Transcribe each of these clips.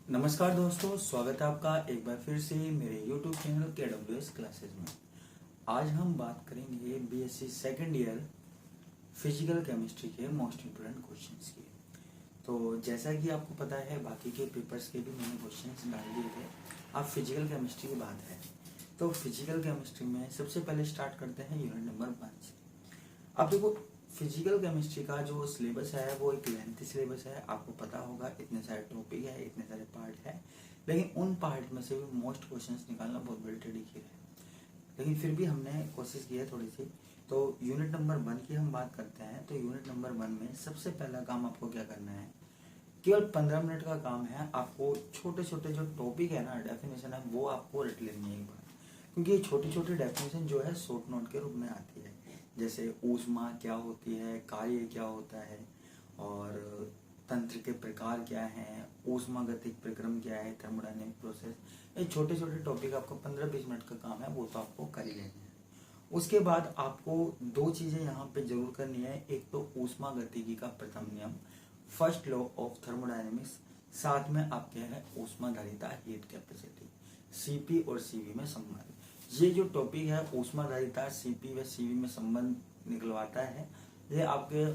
नमस्कार दोस्तों, स्वागत है आपका एक बार फिर से मेरे YouTube चैनल KWS क्लासेस में। आज हम बात करेंगे BSc second year physical chemistry के मोस्ट इम्पोर्टेंट क्वेश्चंस की। तो जैसा कि आपको पता है, बाकी के पेपर्स के भी मैंने क्वेश्चंस डाल दिए थे। अब फिजिकल केमिस्ट्री की बात है, तो फिजिकल केमिस्ट्री में सबसे पहले स्टार्ट करते हैं यूनिट नंबर 1 से। अब देखो, फिजिकल केमिस्ट्री का जो सिलेबस है वो एक लेंथी सिलेबस है। आपको पता होगा, इतने सारे टॉपिक है, इतने सारे पार्ट है, लेकिन उन पार्ट में से भी मोस्ट क्वेश्चंस निकालना बहुत बड़ी टेडिकेट है। लेकिन फिर भी हमने कोशिश की है थोड़ी सी। तो यूनिट नंबर 1 की हम बात करते हैं। तो यूनिट नंबर 1 में सबसे पहला काम आपको क्या करना है, केवल 15 मिनट का काम है। आपको छोटे छोटे जो टॉपिक है ना, डेफिनेशन है, वो आपको रट लेनी है एक बार, क्योंकि ये छोटी छोटी डेफिनेशन जो है शॉर्ट नोट के रूप में आती है। जैसे ऊष्मा क्या होती है, कार्य क्या होता है, और तंत्र के प्रकार क्या हैं, ऊष्मागतिक प्रक्रम क्या है, थर्मोडायनेमिक प्रोसेस। ये छोटे छोटे टॉपिक आपको 15-20 मिनट का काम है, वो तो आपको कर ही लेना है। उसके बाद आपको दो चीजें यहाँ पे जरूर करनी है। एक तो ऊष्मागतिकी का प्रथम नियम, फर्स्ट लॉ ऑफ थर्मोडायनेमिक्स, साथ में आपके है ऊष्माधारिता, हीट कैपेसिटी, सीपी और सीवी में संबंध। ये जो टॉपिक है ऊष्माधारिता, सीपी व सीवी में संबंध निकलवाता है, ये आपके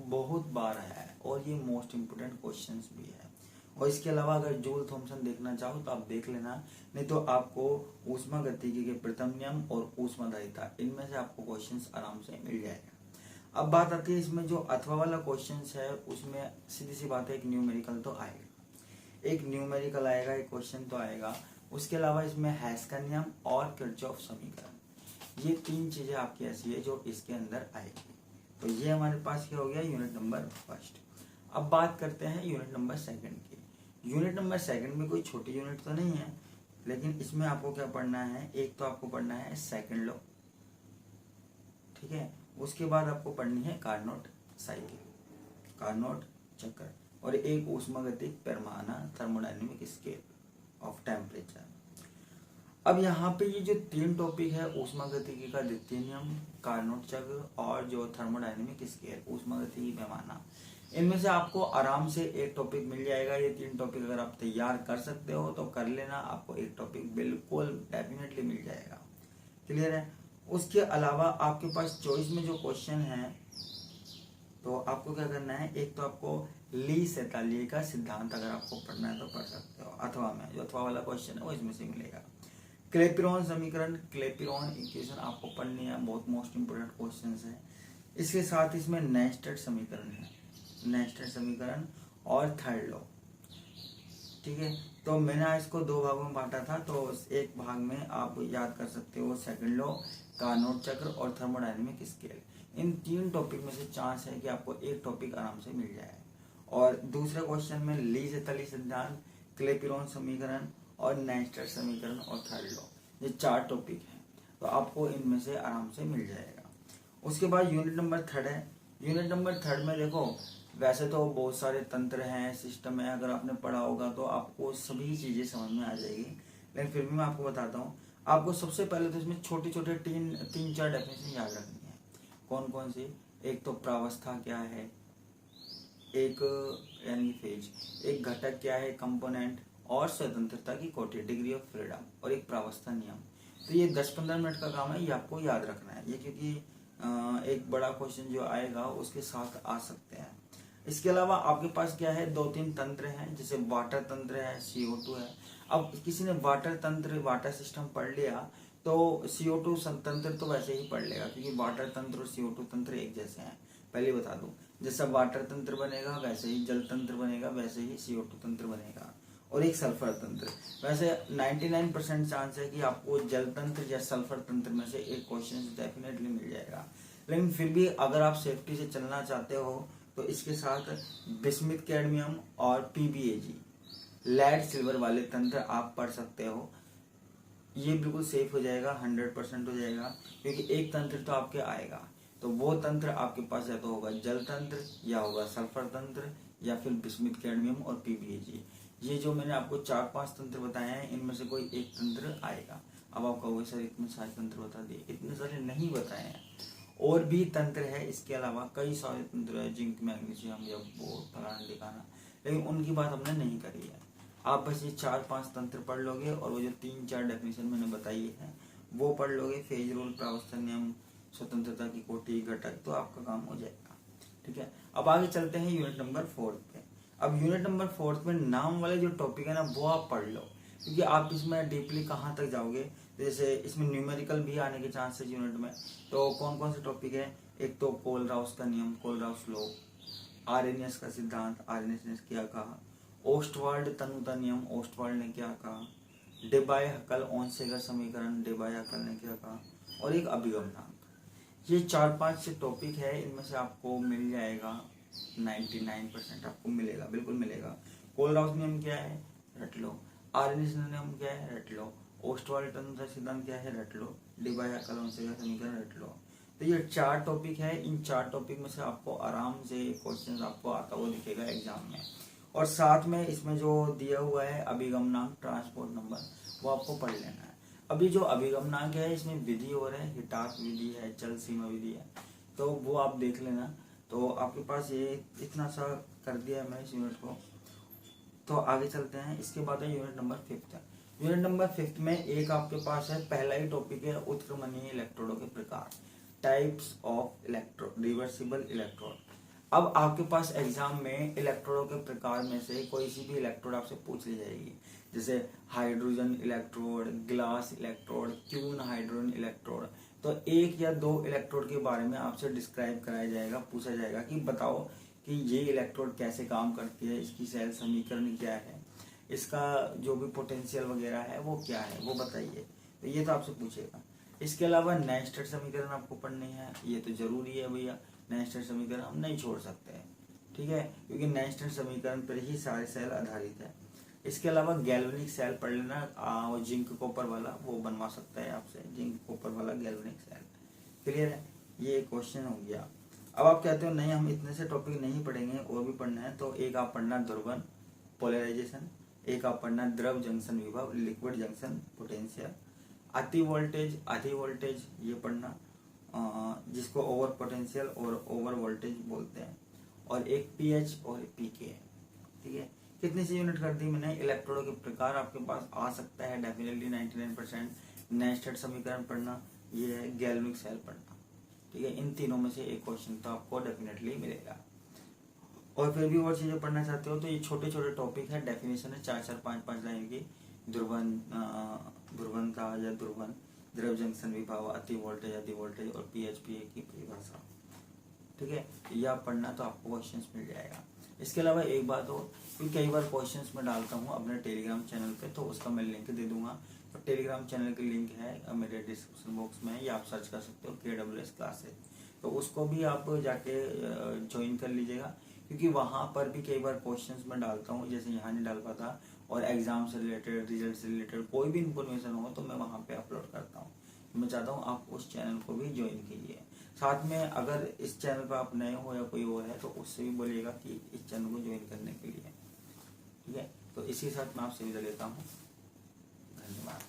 बहुत बार है और ये मोस्ट इम्पोर्टेंट क्वेश्चंस भी है। और इसके अलावा अगर जूल थॉमसन देखना चाहो तो आप देख लेना, नहीं तो आपको ऊष्मागतिकी के प्रथम नियम और ऊष्माधारिता, इनमें से आपको क्वेश्चंस आराम से मिल जाएगा। अब बात आती है इसमें जो अथवा वाला क्वेश्चंस है, उसमें सीधी सी बात है, एक न्यूमेरिकल तो आएगा, एक न्यूमेरिकल आएगा, एक क्वेश्चन तो आएगा। उसके अलावा इसमें हैश का नियम और किरचॉफ समीकरण, ये तीन चीजें आपकी ऐसी है जो इसके अंदर आएगी। तो ये हमारे पास क्या हो गया, यूनिट नंबर 1। अब बात करते हैं यूनिट नंबर 2 की। यूनिट नंबर 2 में कोई छोटी यूनिट तो नहीं है, लेकिन इसमें आपको क्या पढ़ना है, एक तो आपको पढ़ना है सेकंड लॉ, ठीक है। उसके बाद आपको पढ़नी है कार्नोट साइकिल, कार्नोट चक्र, और एक ऊष्मागतिक पैमाना, थर्मोडायनेमिक स्केल ऑफ टेम्परेचर। अब यहाँ पे ये जो तीन टॉपिक है, ऊष्मागतिकी का द्वितीय नियम, कार्नोट चक्र, और जो थर्मोडायनेमिक स्केल, ऊष्मागतिकी पैमाना, इनमें से आपको आराम से एक टॉपिक मिल जाएगा। ये तीन टॉपिक अगर आप तैयार कर सकते हो तो कर लेना, आपको एक टॉपिक बिल्कुल डेफिनेटली मिल जाएगा। क्लियर है। उसके अलावा आपके पास चॉइस में जो क्वेश्चन है, तो आपको क्या करना है, एक तो आपको ली सेतालिये का सिद्धांत अगर आपको पढ़ना है तो पढ़ सकते हो। अथवा में जो अथवा वाला क्वेश्चन है वो इसमें से मिलेगा। क्लेपिरॉन समीकरण, क्लेपिरॉन इक्वेशन आपको पढ़नी है, बहुत मोस्ट इंपोर्टेंट क्वेश्चन है। इसके साथ इसमें नेस्टेड समीकरण है, नेस्टेड समीकरण और थर्ड लॉ, ठीक है। तो मैंने इसको दो भागों में बांटा था, तो एक भाग में आप याद कर सकते हो सेकंड लॉ, कार्नोट चक्र और थर्मोडायनेमिक स्केल। इन तीन टॉपिक में से चांस है कि आपको एक टॉपिक आराम से मिल जाए। और दूसरे क्वेश्चन में ली सेतालिये सिद्धांत, क्लेपिरॉन समीकरण और नेस्टेड समीकरण और थर्ड लॉ, ये 4 टॉपिक हैं, तो आपको इनमें से आराम से मिल जाएगा। उसके बाद यूनिट नंबर 3 है। यूनिट नंबर 3 में देखो, वैसे तो बहुत सारे तंत्र हैं, सिस्टम है, अगर आपने पढ़ा होगा तो आपको सभी चीजें समझ में आ जाएगी, लेकिन फिर भी मैं आपको बताता हूँ। आपको सबसे पहले तो इसमें छोटे छोटे तीन चार डेफिनेशन याद रखनी है। कौन कौन सी, एक तो प्रावस्था क्या है, एक यानी फेज, एक घटक क्या है, कंपोनेंट, और स्वतंत्रता की कोटि, डिग्री ऑफ फ्रीडम, और एक प्रावस्था नियम। तो ये 10-15 मिनट का काम है, ये आपको याद रखना है, ये क्योंकि एक बड़ा क्वेश्चन जो आएगा उसके साथ आ सकते हैं। इसके अलावा आपके पास क्या है, 2-3 तंत्र हैं, जैसे वाटर तंत्र है, CO2 है। अब किसी ने वाटर तंत्र, वाटर सिस्टम पढ़ लिया तो CO2 तंत्र तो वैसे ही पढ़ लेगा, क्योंकि वाटर तंत्र और CO2 तंत्र एक जैसे हैं। पहले बता दूं, जैसा वाटर तंत्र बनेगा वैसे ही जल तंत्र बनेगा, वैसे ही CO2 तंत्र बनेगा, और एक सल्फर तंत्र। वैसे 99% चांस है कि आपको जल तंत्र या सल्फर तंत्र में से एक क्वेश्चन डेफिनेटली मिल जाएगा। लेकिन फिर भी अगर आप सेफ्टी से चलना चाहते हो तो इसके साथ बिस्मिथ कैडमियम और PBAG, लेड सिल्वर वाले तंत्र आप पढ़ सकते हो। ये बिल्कुल सेफ हो जाएगा, 100% हो जाएगा, क्योंकि एक तंत्र तो आपके आएगा, तो वो तंत्र आपके पास या तो होगा जल तंत्र, या होगा सल्फर तंत्र, या फिर बिस्मिथ कैडमियम और PBAG। ये जो मैंने आपको 4-5 तंत्र बताए हैं, इनमें से कोई एक तंत्र आएगा। अब आप कहोगे सर इतने सारे तंत्र बता दिए, इतने सारे नहीं बताए हैं, और भी तंत्र है। इसके अलावा कई सारे तंत्र है, जिंक, मैग्नीशियम, या वो फलाना दिखाना, लेकिन उनकी बात हमने नहीं करी है। आप बस ये 4-5 तंत्र पढ़ लोगे और वो जो 3-4 डेफिनेशन मैंने बताई है वो पढ़ लोगे, फेज रूल, प्रावस्था नियम, स्वतंत्रता की कोटि, घटक, तो आपका काम हो जाएगा। ठीक है, अब आगे चलते हैं यूनिट नंबर 4 पे। अब यूनिट नंबर 4 में नाम वाले जो टॉपिक है ना वो आप पढ़ लो, क्योंकि आप इसमें डीपली कहाँ तक जाओगे, जैसे इसमें न्यूमेरिकल भी आने के चांसेस यूनिट में। तो कौन कौन से टॉपिक है, एक तो कोलराउस का नियम, कोलराउस लॉ, आर्रेनियस का सिद्धांत, आर्रेनियस ने क्या कहा, ओस्टवाल्ड तनुता नियम, ओस्टवाल्ड ने क्या कहा, डेबाय हकल ओनसेगर समीकरण, डेबाय हकल ने क्या कहा, और एक अभिगमनांक। ये 4-5 से टॉपिक है, इनमें से आपको मिल जाएगा 99% आपको मिलेगा, बिल्कुल मिलेगा। कोलराउस नियम क्या है, रट लो। आर्रेनियस नियम क्या है, रट लो। ओस्टवाल्ड तनुता सिद्धांत क्या है, रट लो। डेबाय हकल ओनसेगर समीकरण, रट लो। तो ये 4 टॉपिक है, इन 4 टॉपिक में से आपको आराम से क्वेश्चन आपको आता हुआ दिखेगा एग्जाम में। और साथ में इसमें जो दिया हुआ है अभिगमनांक, ट्रांसपोर्ट नंबर, वो आपको पढ़ लेना है। अभी जो अभिगमनांक है इसमें विधि और है, हिटाक विधि है, चल सीमा विधि है, तो वो आप देख लेना। तो आपके पास ये इतना सा कर दिया है मैंने इस यूनिट को। तो आगे चलते हैं, इसके बाद है यूनिट नंबर 5। यूनिट नंबर 5 में एक आपके पास है, पहला ही टॉपिक है उत्क्रमणीय इलेक्ट्रोडों के प्रकार, types of electrode, reversible electrode. अब आपके पास एग्जाम में इलेक्ट्रोडों के प्रकार में से कोई सी भी इलेक्ट्रोड आपसे पूछ ली जाएगी, जैसे hydrogen electrode, glass electrode, quinhydrone electrode. तो 1 या 2 इलेक्ट्रोड के बारे में आपसे डिस्क्राइब कराया जाएगा, पूछा जाएगा कि बताओ कि ये इलेक्ट्रोड कैसे काम करती है, इसकी सेल समीकरण क्या है, इसका जो भी पोटेंशियल वगैरह है वो क्या है, वो बताइए। तो ये तो आपसे पूछेगा। इसके अलावा नैस्टेड समीकरण आपको पढ़नी है, ये तो जरूरी है भैया, नैस्टेड समीकरण हम नहीं छोड़ सकते हैं। ठीक है, क्योंकि नैस्टेड समीकरण पर ही सारे सेल आधारित है। इसके अलावा गैल्वेनिक सेल पढ़ लेना, जिंक कॉपर वाला वो बनवा सकता है आपसे, जिंक कॉपर वाला गैल्वेनिक सेल। क्लियर है, ये क्वेश्चन हो गया। अब आप कहते हो नहीं हम इतने से टॉपिक नहीं पढ़ेंगे और भी पढ़ना है, तो एक आप पढ़ना ध्रुवन पोलराइजेशन, एक आप पढ़ना द्रव जंक्शन विभव, लिक्विड जंक्शन पोटेंशियल, अति वोल्टेज, अधि वोल्टेज ये पढ़ना, जिसको ओवर पोटेंशियल और ओवर वोल्टेज बोलते हैं, और एक पीएच और पीके। ठीक है, कितनी सी यूनिट कर दी मैंने। इलेक्ट्रोडों के प्रकार आपके पास आ सकता है डेफिनेटली 99%। नेस्टेड समीकरण पढ़ना, ये है गैल्वेनिक सेल पढ़ना। ठीक है, इन तीनों में से एक क्वेश्चन तो आपको डेफिनेटली मिलेगा। और फिर भी और चीजें पढ़ना चाहते हो तो ये छोटे छोटे टॉपिक है, डेफिनेशन है 4-4, 5-5 लाइन की। ध्रुवनता या ध्रुवन, द्रव जंक्शन विभव, अति वोल्टेज, अधि वोल्टेज, और पीएचपी की परिभाषा। ठीक है, ये आप पढ़ना तो आपको क्वेश्चंस मिल जाएगा। इसके अलावा एक बात और, क्योंकि कई बार क्वेश्चंस में डालता हूँ अपने टेलीग्राम चैनल पे, तो उसका मैं लिंक दे दूंगा। तो टेलीग्राम चैनल की लिंक है मेरे डिस्क्रिप्शन बॉक्स में, या आप सर्च कर सकते हो KWS क्लासेज, तो उसको भी आप जाके ज्वाइन कर लीजिएगा, क्योंकि वहां पर भी कई बार क्वेश्चंस में डालता हूँ, जैसे यहाँ नहीं डाल पाता, और एग्जाम से रिलेटेड, रिजल्ट से रिलेटेड कोई भी इन्फॉर्मेशन हो तो मैं वहां पे अपलोड करता हूँ। मैं चाहता हूँ आप उस चैनल को भी ज्वाइन कीजिए। साथ में अगर इस चैनल पर आप नए हो या कोई और है तो उससे भी बोलिएगा कि इस चैनल को ज्वाइन करने के लिए। ठीक है, तो इसी के साथ मैं आपसे विदा लेता हूँ। धन्यवाद।